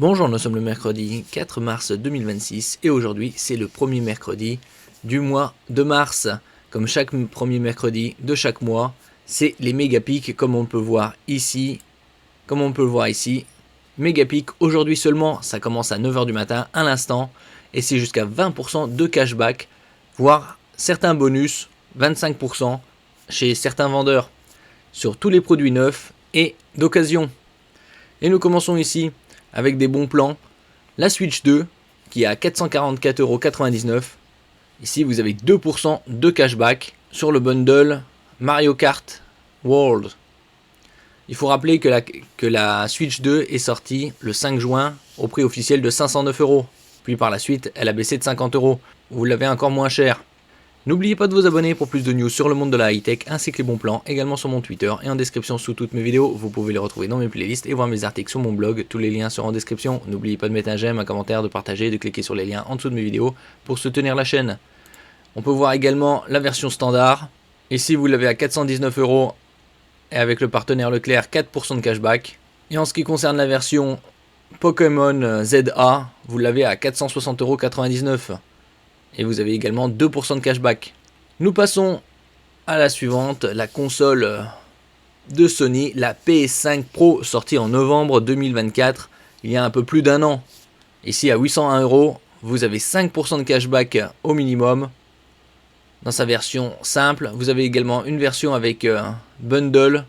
Bonjour, nous sommes le mercredi 4 mars 2026 et aujourd'hui c'est le premier mercredi du mois de mars. Comme chaque premier mercredi de chaque mois, c'est les méga pics comme on peut voir ici. Méga pic aujourd'hui seulement, ça commence à 9h du matin à l'instant et c'est jusqu'à 20% de cashback, voire certains bonus, 25% chez certains vendeurs sur tous les produits neufs et d'occasion. Et nous commençons ici avec des bons plans. La Switch 2 qui est à 444,99€. Ici vous avez 2% de cashback sur le bundle Mario Kart World. Il faut rappeler que la Switch 2 est sortie le 5 juin au prix officiel de 509€. Puis par la suite elle a baissé de 50€. Vous l'avez encore moins cher. N'oubliez pas de vous abonner pour plus de news sur le monde de la high-tech ainsi que les bons plans, également sur mon Twitter et en description sous toutes mes vidéos. Vous pouvez les retrouver dans mes playlists et voir mes articles sur mon blog. Tous les liens seront en description. N'oubliez pas de mettre un j'aime, un commentaire, de partager et de cliquer sur les liens en dessous de mes vidéos pour soutenir la chaîne. On peut voir également la version standard. Ici vous l'avez à 419€ et avec le partenaire Leclerc 4% de cashback. Et en ce qui concerne la version Pokémon ZA, vous l'avez à 460,99€. Et vous avez également 2% de cashback. Nous passons à la suivante, la console de Sony, la PS5 Pro, sortie en novembre 2024, il y a un peu plus d'un an. Ici à 801€, vous avez 5% de cashback au minimum. Dans sa version simple, vous avez également une version avec bundle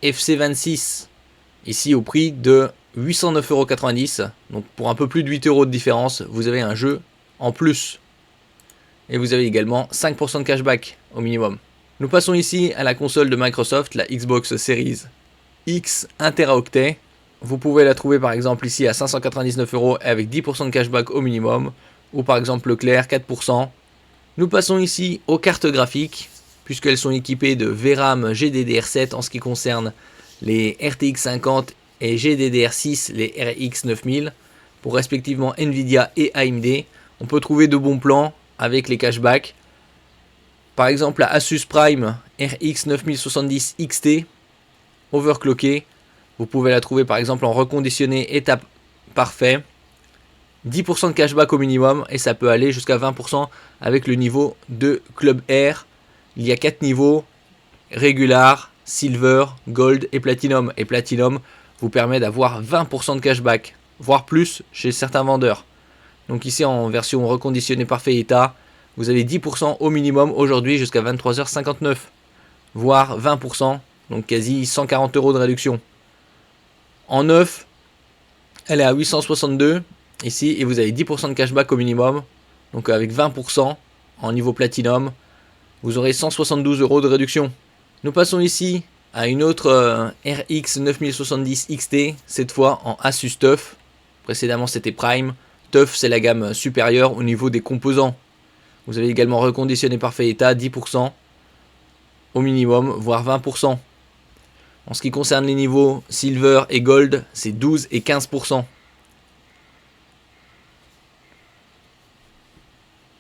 FC26. Ici au prix de 809,90€. Donc pour un peu plus de 8€ de différence, vous avez un jeu en plus. Et vous avez également 5% de cashback au minimum. Nous passons ici à la console de Microsoft, la Xbox Series X 1 Teraoctet. Vous pouvez la trouver par exemple ici à 599€ avec 10% de cashback au minimum. Ou par exemple Leclerc 4%. Nous passons ici aux cartes graphiques, puisqu'elles sont équipées de VRAM GDDR7 en ce qui concerne les RTX 50 et GDDR6 les RX 9000. Pour respectivement Nvidia et AMD. On peut trouver de bons plans avec les cashbacks. Par exemple la Asus Prime RX 9070 XT overclockée. Vous pouvez la trouver par exemple en reconditionné état parfait. 10% de cashback au minimum et ça peut aller jusqu'à 20% avec le niveau de Club Air. Il y a 4 niveaux, Regular, Silver, Gold et Platinum. Et Platinum vous permet d'avoir 20% de cashback, voire plus chez certains vendeurs. Donc ici en version reconditionnée parfait état, vous avez 10% au minimum aujourd'hui jusqu'à 23h59, voire 20%, donc quasi 140€ de réduction. En neuf, elle est à 862 ici et vous avez 10% de cashback au minimum, donc avec 20% en niveau platinum, vous aurez 172€ de réduction. Nous passons ici à une autre RX 9070 XT, cette fois en Asus TUF, précédemment c'était Prime. TUF c'est la gamme supérieure au niveau des composants. Vous avez également reconditionné parfait état, 10% au minimum, voire 20%. En ce qui concerne les niveaux Silver et Gold, c'est 12 et 15%.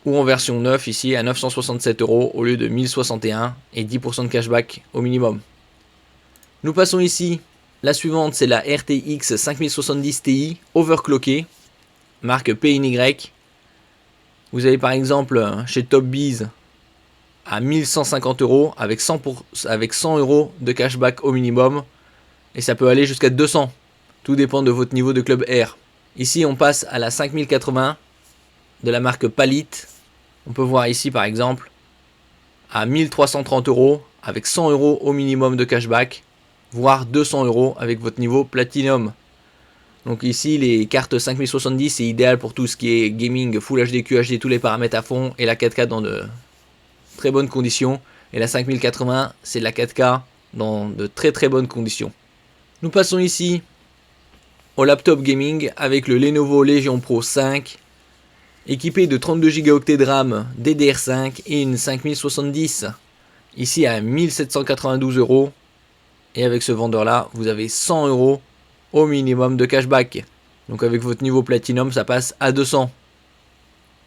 Ou en version 9 ici à 967€ au lieu de 1061 et 10% de cashback au minimum. Nous passons ici, la suivante c'est la RTX 5070 Ti overclockée. Marque PNY. Vous avez par exemple chez TopBiz à 1150€ avec 100€ de cashback au minimum. Et ça peut aller jusqu'à 200. Tout dépend de votre niveau de Club Air. Ici on passe à la 5080 de la marque Palit. On peut voir ici par exemple à 1330€ avec 100€ au minimum de cashback. Voire 200€ avec votre niveau Platinum. Donc ici les cartes 5070 c'est idéal pour tout ce qui est gaming, Full HD, QHD, tous les paramètres à fond et la 4K dans de très bonnes conditions. Et la 5080 c'est la 4K dans de très bonnes conditions. Nous passons ici au laptop gaming avec le Lenovo Legion Pro 5 équipé de 32 Go de RAM DDR5 et une 5070. Ici à 1792€ et avec ce vendeur là vous avez 100€ au minimum de cashback. Donc avec votre niveau Platinum ça passe à 200.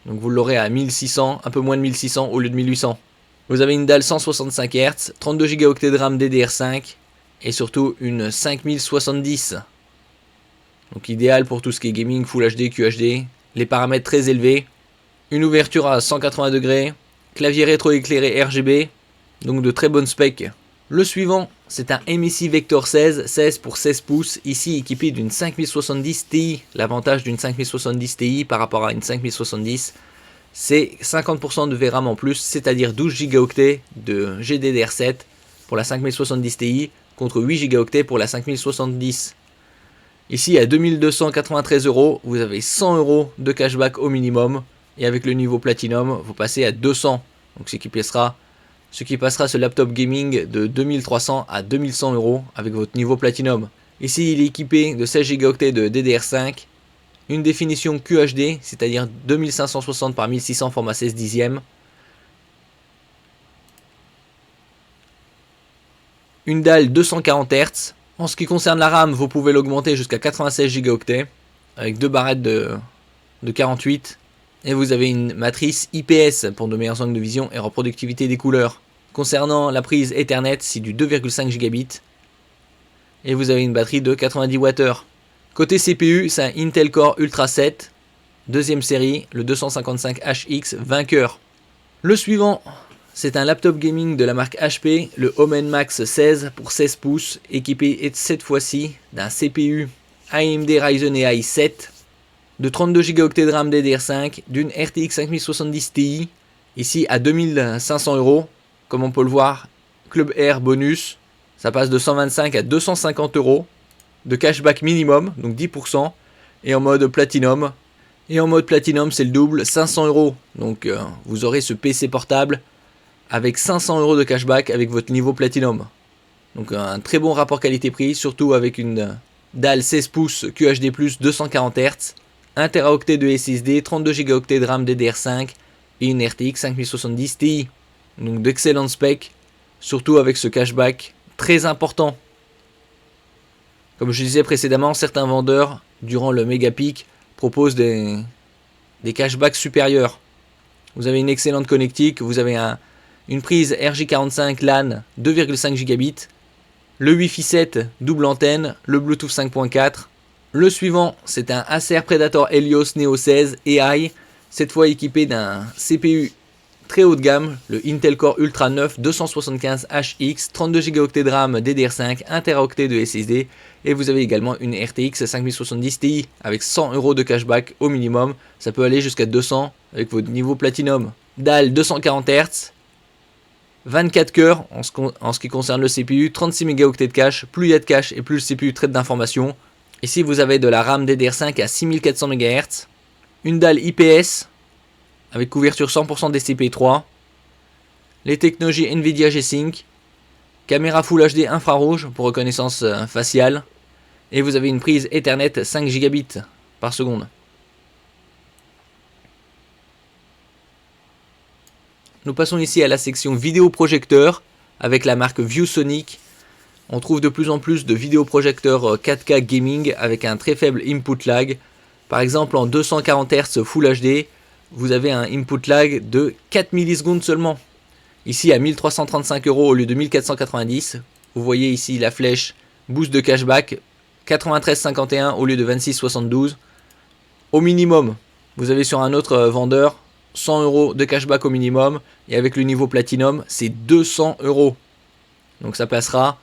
Donc vous l'aurez à 1600, un peu moins de 1600 au lieu de 1800. Vous avez une dalle 165 Hz, 32 Go de RAM DDR5 et surtout une 5070. Donc idéal pour tout ce qui est gaming, Full HD, QHD, les paramètres très élevés, une ouverture à 180 degrés, clavier rétroéclairé RGB, donc de très bonnes specs. Le suivant, c'est un MSI Vector 16 pour 16 pouces, ici équipé d'une 5070 Ti. L'avantage d'une 5070 Ti par rapport à une 5070, c'est 50% de VRAM en plus, c'est-à-dire 12 Go de GDDR7 pour la 5070 Ti contre 8 Go pour la 5070. Ici à 2293 €, vous avez 100 € de cashback au minimum, et avec le niveau Platinum, vous passez à 200. Donc ce qui passera ce laptop gaming de 2300 à 2100 € avec votre niveau Platinum. Ici il est équipé de 16 Go de DDR5, une définition QHD, c'est-à-dire 2560 par 1600 format 16 dixièmes, une dalle 240 Hz. En ce qui concerne la RAM, vous pouvez l'augmenter jusqu'à 96 Go avec deux barrettes de 48, et vous avez une matrice IPS pour de meilleurs angles de vision et reproductivité des couleurs. Concernant la prise Ethernet, c'est du 2,5 Gigabit et vous avez une batterie de 90 Wh. Côté CPU, c'est un Intel Core Ultra 7, deuxième série, le 255HX vainqueur. Le suivant, c'est un laptop gaming de la marque HP, le Omen Max 16 pour 16 pouces, équipé cette fois-ci d'un CPU AMD Ryzen AI 7, de 32 Go de RAM DDR5, d'une RTX 5070 Ti, ici à 2500 €, comme on peut le voir, Club Air bonus, ça passe de 125 à 250 € de cashback minimum, donc 10%, et en mode Platinum. Et en mode Platinum, c'est le double, 500 €. Donc vous aurez ce PC portable avec 500 € de cashback avec votre niveau Platinum. Donc un très bon rapport qualité-prix, surtout avec une dalle 16 pouces QHD+, 240 Hz, 1 Teraoctet de SSD, 32 Go de RAM DDR5 et une RTX 5070 Ti. Donc d'excellentes specs, surtout avec ce cashback très important. Comme je disais précédemment, certains vendeurs, durant le méga pic, proposent des cashbacks supérieurs. Vous avez une excellente connectique, vous avez une prise RJ45 LAN 2,5 Gigabit, le Wi-Fi 7 double antenne, le Bluetooth 5.4. Le suivant, c'est un Acer Predator Helios Neo 16 AI, cette fois équipé d'un CPU très haut de gamme, le Intel Core Ultra 9 275HX, 32 Go de RAM DDR5, 1 Teraoctet de SSD, et vous avez également une RTX 5070 Ti avec 100 € de cashback au minimum, ça peut aller jusqu'à 200 avec votre niveau Platinum. Dalle 240 Hz, 24 cœurs en ce qui concerne le CPU, 36 MHz de cache, plus il y a de cache et plus le CPU traite d'informations. Ici vous avez de la RAM DDR5 à 6400 MHz, une dalle IPS avec couverture 100% DCP3, les technologies Nvidia G-Sync, caméra Full HD infrarouge pour reconnaissance faciale, et vous avez une prise Ethernet 5 Gigabits par seconde. Nous passons ici à la section vidéoprojecteur avec la marque ViewSonic. On trouve de plus en plus de vidéoprojecteurs 4K gaming avec un très faible input lag. Par exemple en 240 Hz Full HD, vous avez un input lag de 4 millisecondes seulement. Ici à 1335 € au lieu de 1490. Vous voyez ici la flèche boost de cashback 93,51 au lieu de 26,72. Au minimum, vous avez sur un autre vendeur 100 € de cashback au minimum. Et avec le niveau Platinum, c'est 200 €. Donc ça passera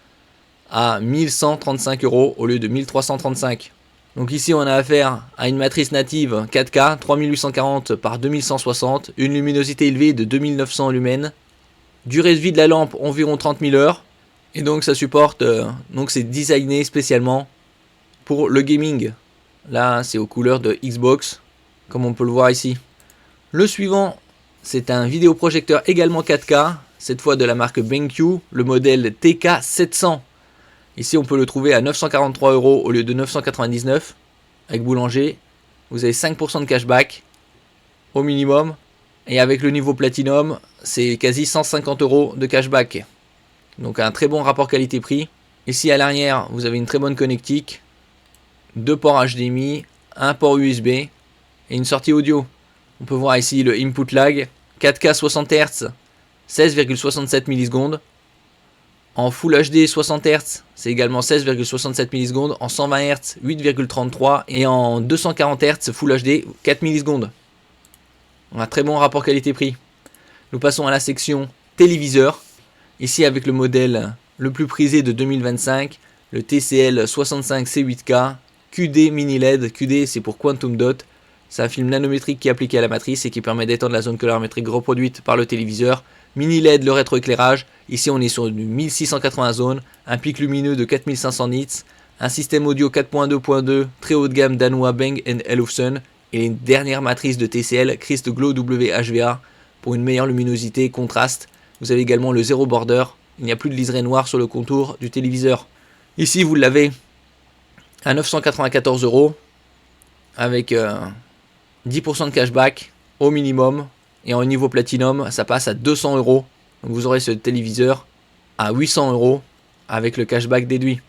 à 1135 € au lieu de 1335. Donc ici on a affaire à une matrice native 4K 3840 par 2160, une luminosité élevée de 2900 lumens, durée de vie de la lampe environ 30 000 heures, et donc ça supporte, donc c'est designé spécialement pour le gaming. Là c'est aux couleurs de Xbox, comme on peut le voir ici. Le suivant, c'est un vidéoprojecteur également 4K, cette fois de la marque BenQ, le modèle TK700. Ici, on peut le trouver à 943 € au lieu de 999 avec Boulanger. Vous avez 5% de cashback au minimum. Et avec le niveau Platinum, c'est quasi 150 € de cashback. Donc un très bon rapport qualité-prix. Ici à l'arrière, vous avez une très bonne connectique. 2 ports HDMI, un port USB et une sortie audio. On peut voir ici le input lag, 4K 60 Hz, 16,67 millisecondes. En Full HD 60 Hz, c'est également 16,67 millisecondes. En 120 Hz, 8,33. Et en 240 Hz Full HD, 4 millisecondes. On a un très bon rapport qualité-prix. Nous passons à la section téléviseur. Ici avec le modèle le plus prisé de 2025, le TCL 65C8K QD Mini LED. QD c'est pour Quantum Dot. C'est un film nanométrique qui est appliqué à la matrice et qui permet d'étendre la zone colorimétrique reproduite par le téléviseur. Mini LED, le rétroéclairage. Ici on est sur du 1680 zones, un pic lumineux de 4500 nits, un système audio 4.2.2 très haut de gamme danois Bang & Olufsen et une dernière matrice de TCL Crest Glow WHVA pour une meilleure luminosité et contraste. Vous avez également le zéro border, il n'y a plus de liseré noir sur le contour du téléviseur. Ici vous l'avez à 994 € avec 10% de cashback au minimum. Et en niveau platinum, ça passe à 200 €. Donc vous aurez ce téléviseur à 800 € avec le cashback déduit.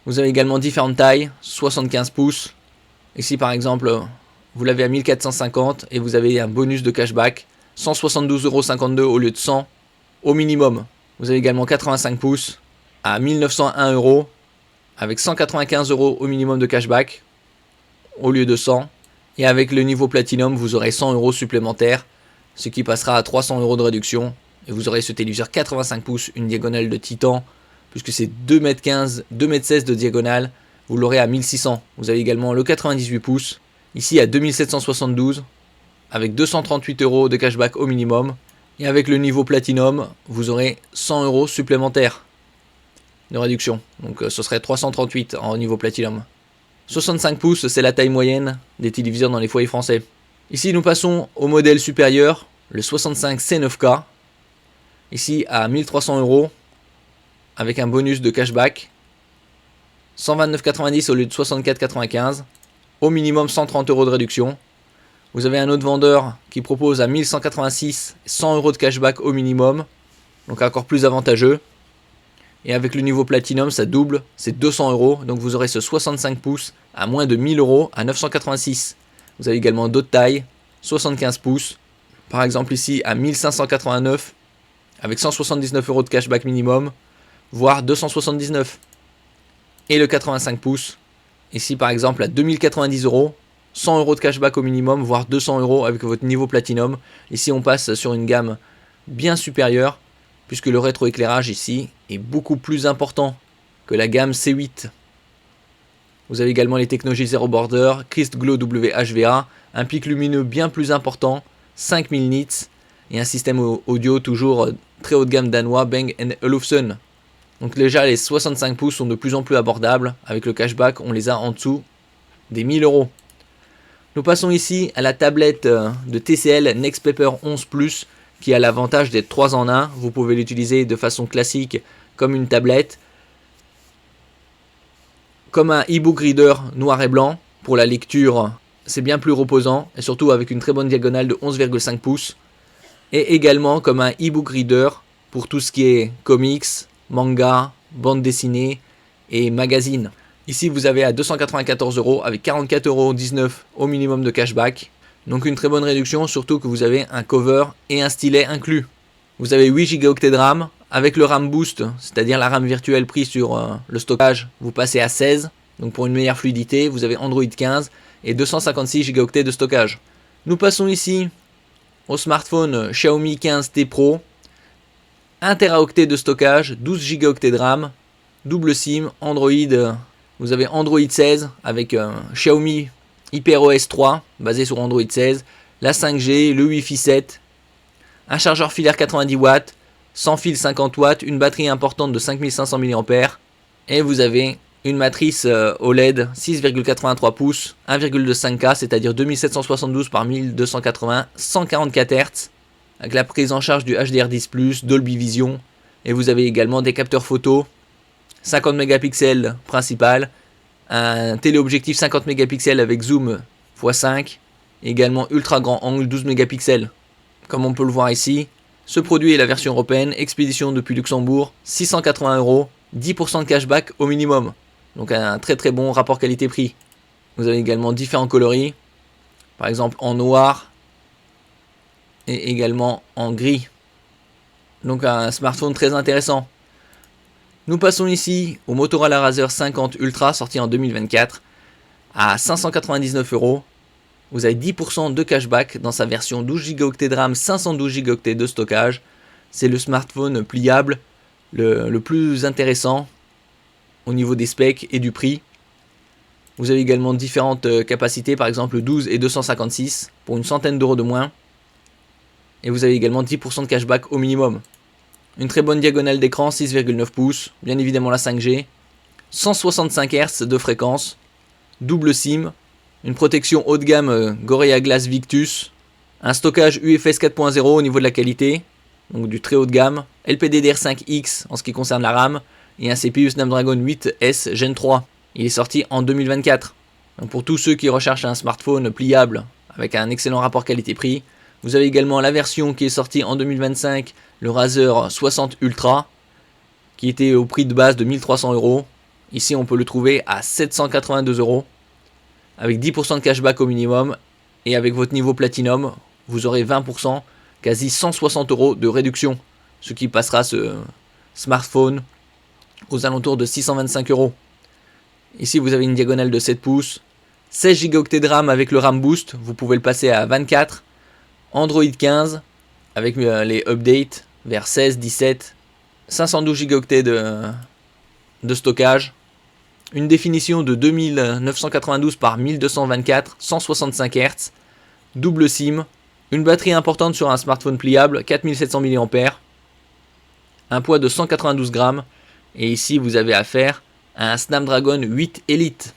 Vous avez également différentes tailles, 75 pouces. Ici par exemple, vous l'avez à 1450 et vous avez un bonus de cashback, 172,52 € au lieu de 100 au minimum. Vous avez également 85 pouces à 1901 € avec 195 € au minimum de cashback au lieu de 100. Et avec le niveau Platinum, vous aurez 100 € supplémentaires, ce qui passera à 300 € de réduction. Et vous aurez ce téléviseur 85 pouces, une diagonale de titan, puisque c'est 2,15 m, 2,16 m de diagonale. Vous l'aurez à 1600. Vous avez également le 98 pouces, ici à 2772, avec 238 € de cashback au minimum. Et avec le niveau Platinum, vous aurez 100 € supplémentaires de réduction. Donc ce serait 338 en niveau Platinum. 65 pouces, c'est la taille moyenne des téléviseurs dans les foyers français. Ici, nous passons au modèle supérieur, le 65C9K. Ici, à 1300 € avec un bonus de cashback. 129,90 € au lieu de 64,95 €. Au minimum 130 € de réduction. Vous avez un autre vendeur qui propose à 1186 100 € de cashback au minimum. Donc encore plus avantageux. Et avec le niveau Platinum, ça double, c'est 200 €. Donc vous aurez ce 65 pouces à moins de 1000 € à 986. Vous avez également d'autres tailles, 75 pouces. Par exemple ici à 1589 avec 179 € de cashback minimum, voire 279. Et le 85 pouces, ici par exemple à 2090 €, 100 € de cashback au minimum, voire 200 € avec votre niveau Platinum. Ici on passe sur une gamme bien supérieure, puisque le rétroéclairage ici est beaucoup plus important que la gamme C8. Vous avez également les technologies Zero Border, Crest Glow WHVA, un pic lumineux bien plus important, 5000 nits, et un système audio toujours très haut de gamme danois, Bang & Olufsen. Donc déjà les 65 pouces sont de plus en plus abordables, avec le cashback on les a en dessous des 1000 €. Nous passons ici à la tablette de TCL Nextpaper 11 Plus, qui a l'avantage d'être 3 en 1. Vous pouvez l'utiliser de façon classique comme une tablette, comme un e-book reader noir et blanc. Pour la lecture, c'est bien plus reposant, et surtout avec une très bonne diagonale de 11,5 pouces. Et également comme un e-book reader pour tout ce qui est comics, manga, bande dessinée et magazine. Ici vous avez à 294 € avec 44,19 € au minimum de cashback. Donc une très bonne réduction, surtout que vous avez un cover et un stylet inclus. Vous avez 8 Go de RAM, avec le RAM Boost, c'est-à-dire la RAM virtuelle prise sur le stockage, vous passez à 16. Donc pour une meilleure fluidité, vous avez Android 15 et 256 Go de stockage. Nous passons ici au smartphone Xiaomi 15T Pro. 1 Teraoctet de stockage, 12 Go de RAM, double SIM, Android. Vous avez Android 16 avec Xiaomi HyperOS 3 basé sur Android 16, la 5G, le Wi-Fi 7, un chargeur filaire 90 watts, sans fil 50 watts, une batterie importante de 5500 mAh et vous avez une matrice OLED 6,83 pouces, 1,5K, c'est-à-dire 2772 par 1280, 144 Hz avec la prise en charge du HDR10+, Dolby Vision, et vous avez également des capteurs photo, 50 mégapixels principal, un téléobjectif 50 mégapixels avec zoom x5, et également ultra grand angle 12 mégapixels. Comme on peut le voir ici, ce produit est la version européenne, expédition depuis Luxembourg, 680 €, 10% de cashback au minimum. Donc un très très bon rapport qualité-prix. Vous avez également différents coloris, par exemple en noir et également en gris. Donc un smartphone très intéressant. Nous passons ici au Motorola Razr 50 Ultra sorti en 2024 à 599 €. Vous avez 10% de cashback dans sa version 12 Go de RAM, 512 Go de stockage. C'est le smartphone pliable le plus intéressant au niveau des specs et du prix. Vous avez également différentes capacités, par exemple 12 et 256 pour une centaine d'euros de moins. Et vous avez également 10% de cashback au minimum. Une très bonne diagonale d'écran, 6,9 pouces, bien évidemment la 5G, 165 Hz de fréquence, double SIM, une protection haut de gamme Gorilla Glass Victus, un stockage UFS 4.0 au niveau de la qualité, donc du très haut de gamme, LPDDR5X en ce qui concerne la RAM, et un CPU Snapdragon 8S Gen 3. Il est sorti en 2024. Donc pour tous ceux qui recherchent un smartphone pliable avec un excellent rapport qualité-prix, vous avez également la version qui est sortie en 2025, le Razr 60 Ultra, qui était au prix de base de 1300 €. Ici on peut le trouver à 782 €, avec 10% de cashback au minimum, et avec votre niveau Platinum, vous aurez 20%, quasi 160 € de réduction, ce qui passera ce smartphone aux alentours de 625 €. Ici vous avez une diagonale de 7 pouces, 16 Go de RAM avec le RAM Boost, vous pouvez le passer à 24, Android 15 avec les updates vers 16, 17, 512 Go de stockage, une définition de 2992 par 1224, 165 Hz, double SIM, une batterie importante sur un smartphone pliable, 4700 mAh, un poids de 192 grammes, et ici vous avez affaire à un Snapdragon 8 Elite.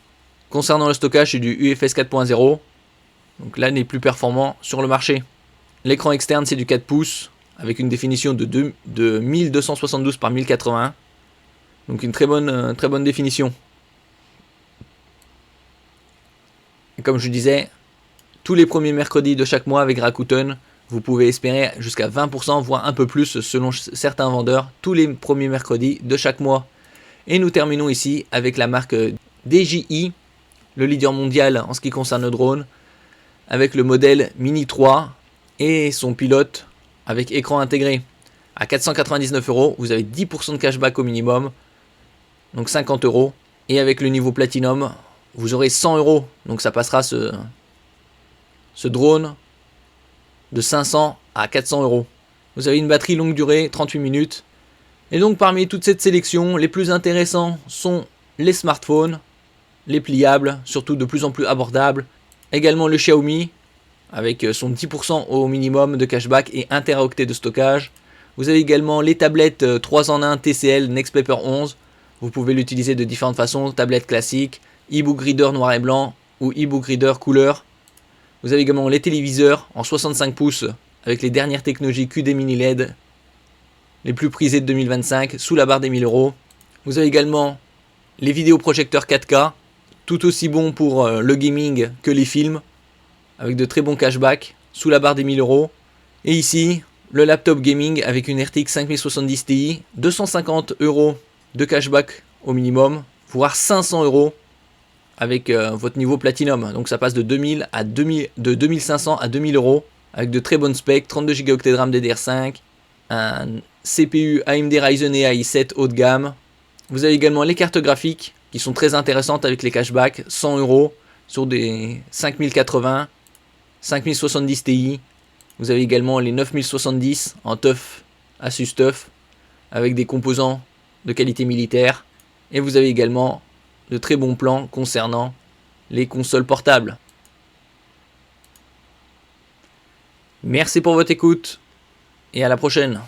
Concernant le stockage, c'est du UFS 4.0, donc là n'est plus performant sur le marché. L'écran externe c'est du 4 pouces avec une définition de 1272 par 1080, donc une très bonne définition. Et comme je disais, tous les premiers mercredis de chaque mois avec Rakuten, vous pouvez espérer jusqu'à 20%, voire un peu plus selon certains vendeurs, tous les premiers mercredis de chaque mois. Et nous terminons ici avec la marque DJI, le leader mondial en ce qui concerne le drone, avec le modèle Mini 3 et son pilote avec écran intégré. À 499 €, vous avez 10% de cashback au minimum, donc 50 €. Et avec le niveau Platinum, vous aurez 100 €, donc ça passera ce drone de 500 à 400 €. Vous avez une batterie longue durée, 38 minutes. Et donc parmi toute cette sélection, les plus intéressants sont les smartphones, les pliables, surtout de plus en plus abordables. Également le Xiaomi, avec son 10% au minimum de cashback et 1 Teraoctet de stockage. Vous avez également les tablettes 3 en 1 TCL Nextpaper 11. Vous pouvez l'utiliser de différentes façons, tablette classique, e-book reader noir et blanc ou e-book reader couleur. Vous avez également les téléviseurs en 65 pouces avec les dernières technologies QD Mini LED, les plus prisés de 2025, sous la barre des 1000 €. Vous avez également les vidéoprojecteurs 4K, tout aussi bons pour le gaming que les films, avec de très bons cashbacks, sous la barre des 1000 €. Et ici, le laptop gaming avec une RTX 5070 Ti, 250 € de cashback au minimum, voire 500 € avec votre niveau Platinum. Donc ça passe de 2500 à 2000 € avec de très bonnes specs, 32 Go de RAM DDR5, un CPU AMD Ryzen AI 7 haut de gamme. Vous avez également les cartes graphiques qui sont très intéressantes avec les cashbacks, 100 € sur des 5080, 5070 Ti. Vous avez également les 9070 en TUF, Asus TUF, avec des composants de qualité militaire. Et vous avez également de très bons plans concernant les consoles portables. Merci pour votre écoute et à la prochaine.